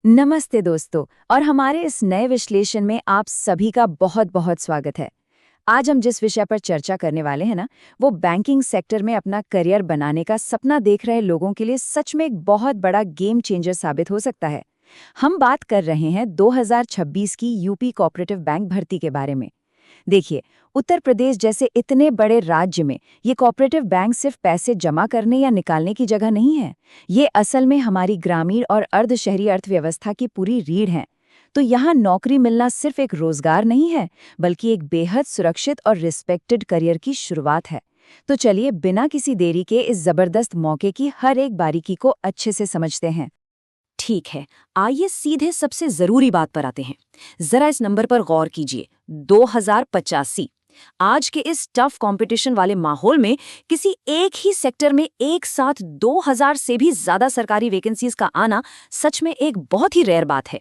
नमस्ते दोस्तों। और हमारे इस नए विश्लेषण में आप सभी का बहुत बहुत स्वागत है। आज हम जिस विषय पर चर्चा करने वाले हैं ना, वो बैंकिंग सेक्टर में अपना करियर बनाने का सपना देख रहे लोगों के लिए सच में एक बहुत बड़ा गेम चेंजर साबित हो सकता है। हम बात कर रहे हैं 2026 की यूपी कोऑपरेटिव बैंक भर्ती के बारे में। देखिए, उत्तर प्रदेश जैसे इतने बड़े राज्य में ये कोऑपरेटिव बैंक सिर्फ पैसे जमा करने या निकालने की जगह नहीं है। ये असल में हमारी ग्रामीण और अर्ध शहरी अर्थव्यवस्था की पूरी रीढ़ है। तो यहाँ नौकरी मिलना सिर्फ एक रोजगार नहीं है, बल्कि एक बेहद सुरक्षित और रिस्पेक्टेड करियर की शुरुआत है। तो चलिए बिना किसी देरी के इस जबरदस्त मौके की हर एक बारीकी को अच्छे से समझते हैं। ठीक है, आइए सीधे सबसे जरूरी बात पर आते हैं। जरा इस नंबर पर गौर कीजिए, 2085। आज के इस टफ कंपटीशन वाले माहौल में किसी एक ही सेक्टर में एक साथ 2000 से भी ज्यादा सरकारी वैकेंसीज का आना सच में एक बहुत ही रेयर बात है।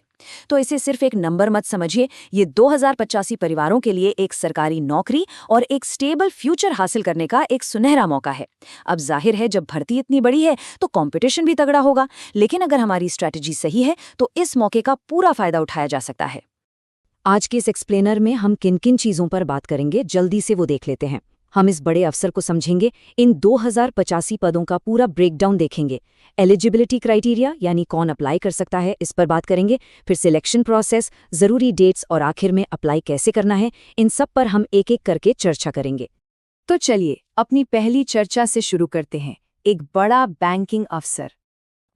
तो इसे सिर्फ एक नंबर मत समझिए, ये 2085 परिवारों के लिए एक सरकारी नौकरी और एक स्टेबल फ्यूचर हासिल करने का एक सुनहरा मौका है। अब जाहिर है, जब भर्ती इतनी बड़ी है तो कंपटीशन भी तगड़ा होगा, लेकिन अगर हमारी स्ट्रैटेजी सही है तो इस मौके का पूरा फायदा उठाया जा सकता है। आज के इस एक्सप्लेनर में हम किन किन चीजों पर बात करेंगे, जल्दी से वो देख लेते हैं। हम इस बड़े अवसर को समझेंगे, इन 2085 पदों का पूरा ब्रेकडाउन देखेंगे। एलिजिबिलिटी क्राइटेरिया यानी कौन अप्लाई कर सकता है, इस पर बात करेंगे। फिर सिलेक्शन प्रोसेस, जरूरी डेट्स और आखिर में अप्लाई कैसे करना है, इन सब पर हम एक एक करके चर्चा करेंगे। तो चलिए अपनी पहली चर्चा से शुरू करते हैं, एक बड़ा बैंकिंग अवसर।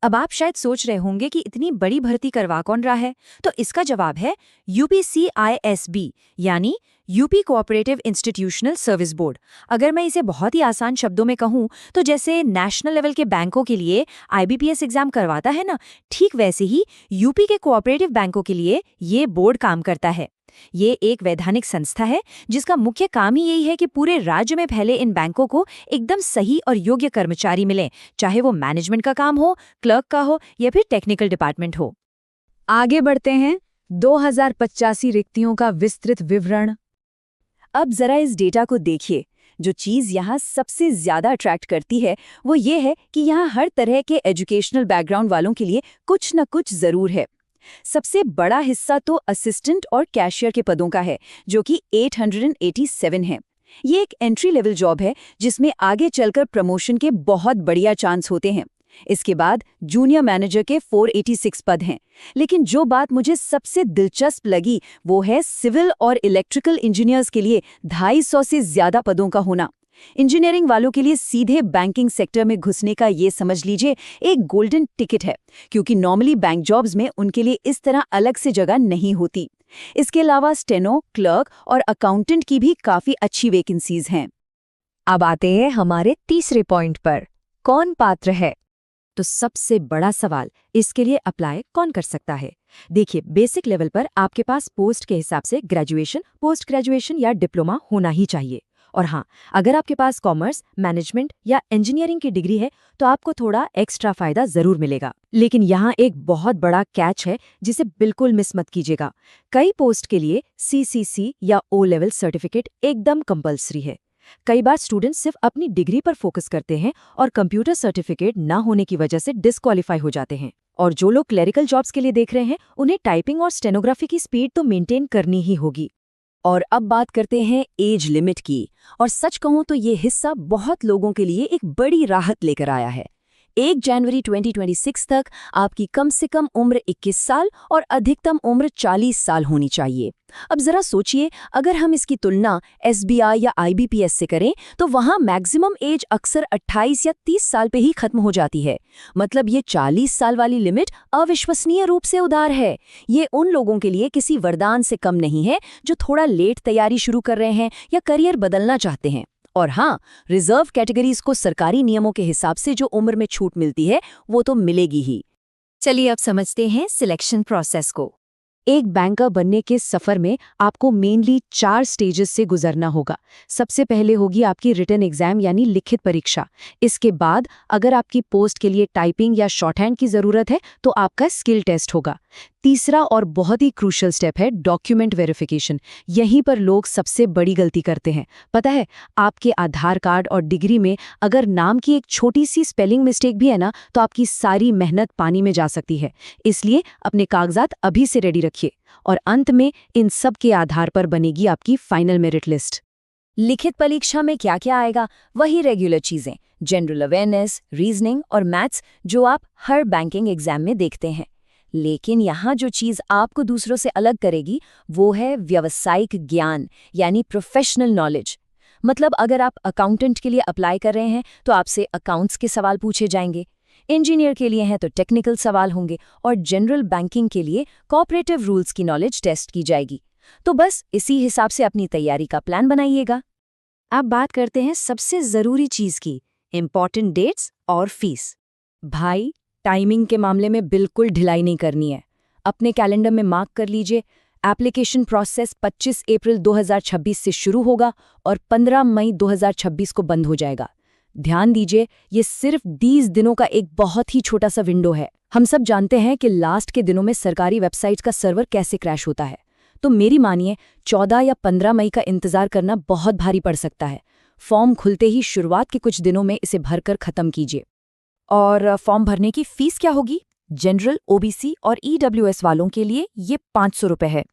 अब आप शायद सोच रहे होंगे कि इतनी बड़ी भर्ती करवा कौन रहा है, तो इसका जवाब है यूपीसीआईएसबी यानी UP cooperative institutional service board. अगर मैं इसे बहुत ही आसान शब्दों में कहूँ तो जैसे नेशनल लेवल के बैंकों के लिए आईबीपीएस एग्जाम करवाता है ना, ठीक वैसे ही यूपी के कोऑपरेटिव बैंकों के लिए ये बोर्ड काम करता है। ये एक वैधानिक संस्था है जिसका मुख्य काम ही यही है कि पूरे राज्य में फैले इन बैंकों को एकदम सही और योग्य कर्मचारी मिलें, चाहे वो मैनेजमेंट का काम हो, क्लर्क का हो या फिर टेक्निकल डिपार्टमेंट हो। आगे बढ़ते हैं, 2085 रिक्तियों का विस्तृत विवरण। अब जरा इस डेटा को देखिए। जो चीज़ यहाँ सबसे ज्यादा अट्रैक्ट करती है वो ये है कि यहाँ हर तरह के एजुकेशनल बैकग्राउंड वालों के लिए कुछ न कुछ जरूर है। सबसे बड़ा हिस्सा तो असिस्टेंट और कैशियर के पदों का है, जो कि 887 है। ये एक एंट्री लेवल जॉब है जिसमें आगे चलकर प्रमोशन के बहुत बढ़िया चांस होते हैं। इसके बाद जूनियर मैनेजर के 486 पद हैं। लेकिन जो बात मुझे सबसे दिलचस्प लगी वो है सिविल और इलेक्ट्रिकल इंजीनियर्स के लिए 250 से ज्यादा पदों का होना। इंजीनियरिंग वालों के लिए सीधे बैंकिंग सेक्टर में घुसने का ये समझ लीजिए एक गोल्डन टिकट है, क्योंकि नॉर्मली बैंक जॉब्स में उनके लिए इस तरह अलग से जगह नहीं होती। इसके अलावा स्टेनो, क्लर्क और अकाउंटेंट की भी काफी अच्छी वैकेंसीज हैं। अब आते हैं हमारे तीसरे पॉइंट पर, कौन पात्र है। तो सबसे बड़ा सवाल, इसके लिए अप्लाई कौन कर सकता है। देखिए, बेसिक लेवल पर आपके पास पोस्ट के हिसाब से ग्रेजुएशन, पोस्ट ग्रेजुएशन या डिप्लोमा होना ही चाहिए। और हाँ, अगर आपके पास कॉमर्स, मैनेजमेंट या इंजीनियरिंग की डिग्री है तो आपको थोड़ा एक्स्ट्रा फायदा जरूर मिलेगा। लेकिन यहाँ एक बहुत बड़ा कैच है जिसे बिल्कुल मिस मत कीजिएगा। कई पोस्ट के लिए सीसीसी या ओ लेवल सर्टिफिकेट एकदम कंपल्सरी है। कई बार स्टूडेंट्स सिर्फ अपनी डिग्री पर फोकस करते हैं और कंप्यूटर सर्टिफिकेट ना होने की वजह से डिस्क्वालीफाई हो जाते हैं। और जो लोग क्लेरिकल जॉब्स के लिए देख रहे हैं, उन्हें टाइपिंग और स्टेनोग्राफी की स्पीड तो मेंटेन करनी ही होगी। और अब बात करते हैं एज लिमिट की। और सच कहूं तो ये हिस्सा बहुत लोगों के लिए एक बड़ी राहत लेकर आया है। 1 जनवरी 2026 तक आपकी कम से कम उम्र 21 साल और अधिकतम उम्र 40 साल होनी चाहिए। अब जरा सोचिए, अगर हम इसकी तुलना एसबीआई या आईबीपीएस से करें तो वहां मैक्सिमम एज अक्सर 28 या 30 साल पे ही खत्म हो जाती है। मतलब ये 40 साल वाली लिमिट अविश्वसनीय रूप से उदार है। ये उन लोगों के लिए किसी वरदान से कम नहीं है जो थोड़ा लेट तैयारी शुरू कर रहे हैं या करियर बदलना चाहते हैं। और हाँ, रिजर्व कैटेगरीज को सरकारी नियमों के हिसाब से जो उम्र में छूट मिलती है वो तो मिलेगी ही। चलिए अब समझते हैं सिलेक्शन प्रोसेस को। एक बैंकर बनने के सफर में आपको मेनली 4 स्टेजेस से गुजरना होगा। सबसे पहले होगी आपकी रिटन एग्जाम यानी लिखित परीक्षा। इसके बाद अगर आपकी पोस्ट के लिए टाइपिंग या शॉर्टहैंड की ज़रूरत है तो आपका स्किल टेस्ट होगा। तीसरा और बहुत ही क्रूशियल स्टेप है डॉक्यूमेंट वेरिफिकेशन। यहीं पर लोग सबसे बड़ी गलती करते हैं। पता है, आपके आधार कार्ड और डिग्री में अगर नाम की एक छोटी सी स्पेलिंग मिस्टेक भी है ना, तो आपकी सारी मेहनत पानी में जा सकती है। इसलिए अपने कागजात अभी से रेडी रखिए। और अंत में इन सब के आधार पर बनेगी आपकी फाइनल मेरिट लिस्ट। लिखित परीक्षा में क्या क्या आएगा? वही रेगुलर चीजें, जनरल अवेयरनेस, रीजनिंग और मैथ्स, जो आप हर बैंकिंग एग्जाम में देखते हैं। लेकिन यहाँ जो चीज़ आपको दूसरों से अलग करेगी वो है व्यावसायिक ज्ञान, यानी प्रोफेशनल नॉलेज। मतलब अगर आप अकाउंटेंट के लिए अप्लाई कर रहे हैं तो आपसे अकाउंट्स के सवाल पूछे जाएंगे, इंजीनियर के लिए हैं तो टेक्निकल सवाल होंगे, और जनरल बैंकिंग के लिए कोऑपरेटिव रूल्स की नॉलेज टेस्ट की जाएगी। तो बस इसी हिसाब से अपनी तैयारी का प्लान बनाइएगा। अब बात करते हैं सबसे ज़रूरी चीज़ की, इम्पॉर्टेंट डेट्स और फीस। भाई, टाइमिंग के मामले में बिल्कुल ढिलाई नहीं करनी है। अपने कैलेंडर में मार्क कर लीजिए, एप्लीकेशन प्रोसेस 25 अप्रैल 2026 से शुरू होगा और 15 मई 2026 को बंद हो जाएगा। ध्यान दीजिए, ये सिर्फ 20 दिनों का एक बहुत ही छोटा सा विंडो है। हम सब जानते हैं कि लास्ट के दिनों में सरकारी वेबसाइट्स का सर्वर कैसे क्रैश होता है। तो मेरी मानिए, 14 या 15 मई का इंतजार करना बहुत भारी पड़ सकता है। फॉर्म खुलते ही शुरुआत के कुछ दिनों में इसे भरकर खत्म कीजिए। और फॉर्म भरने की फीस क्या होगी? जनरल, ओबीसी और ईडब्ल्यूएस वालों के लिए ये 500 रुपये है।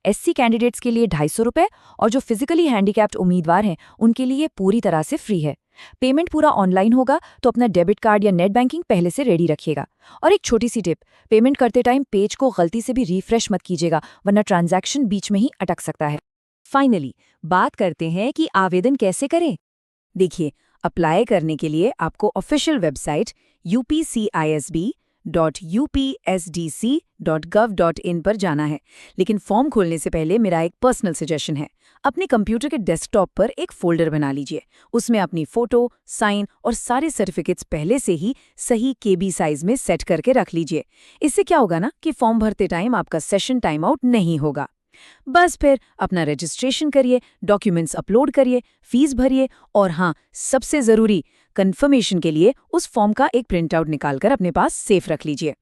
एससी कैंडिडेट्स के लिए 250 रुपये, और जो फिजिकली हैंडीकैप्ड उम्मीदवार हैं उनके लिए पूरी तरह से फ्री है। पेमेंट पूरा ऑनलाइन होगा, तो अपना डेबिट कार्ड या नेट बैंकिंग पहले से रेडी रखिएगा। और एक छोटी सी टिप, पेमेंट करते टाइम पेज को गलती से भी रिफ्रेश मत कीजिएगा, वरना ट्रांजैक्शन बीच में ही अटक सकता है। फाइनली बात करते हैं कि आवेदन कैसे करें। देखिए, अप्लाई करने के लिए आपको ऑफिशियल वेबसाइट upcisb.upsdc.gov.in पर जाना है। लेकिन फॉर्म खोलने से पहले मेरा एक पर्सनल सजेशन है, अपने कंप्यूटर के डेस्कटॉप पर एक फोल्डर बना लीजिए। उसमें अपनी फोटो, साइन और सारे सर्टिफिकेट्स पहले से ही सही KB साइज में सेट करके रख लीजिए। इससे क्या होगा ना कि फॉर्म भरते टाइम आपका सेशन टाइम आउट नहीं होगा। बस फिर अपना रजिस्ट्रेशन करिए, डॉक्यूमेंट्स अपलोड करिए, फीस भरिए, और हाँ, सबसे ज़रूरी, कंफर्मेशन के लिए उस फॉर्म का एक प्रिंट आउट निकालकर अपने पास सेफ रख लीजिए।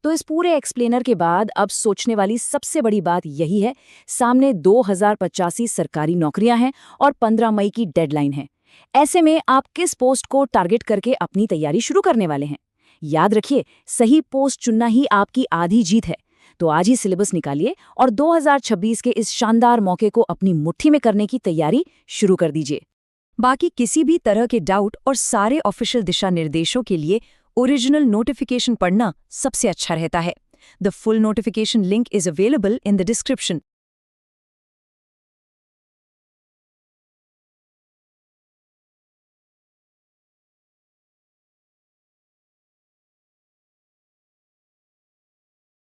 तो इस पूरे एक्सप्लेनर के बाद अब सोचने वाली सबसे बड़ी बात यही है, सामने 2085 सरकारी नौकरियां हैं और 15 मई की डेडलाइन है। ऐसे में आप किस पोस्ट को टारगेट करके अपनी तैयारी शुरू करने वाले हैं? याद रखिए, सही पोस्ट चुनना ही आपकी आधी जीत है। तो आज ही सिलेबस निकालिए और 2026 के इस शानदार मौके को अपनी मुट्ठी में करने की तैयारी शुरू कर दीजिए। बाकी किसी भी तरह के डाउट और सारे ऑफिशियल दिशा निर्देशों के लिए ओरिजिनल नोटिफिकेशन पढ़ना सबसे अच्छा रहता है। The full notification link is available in the description.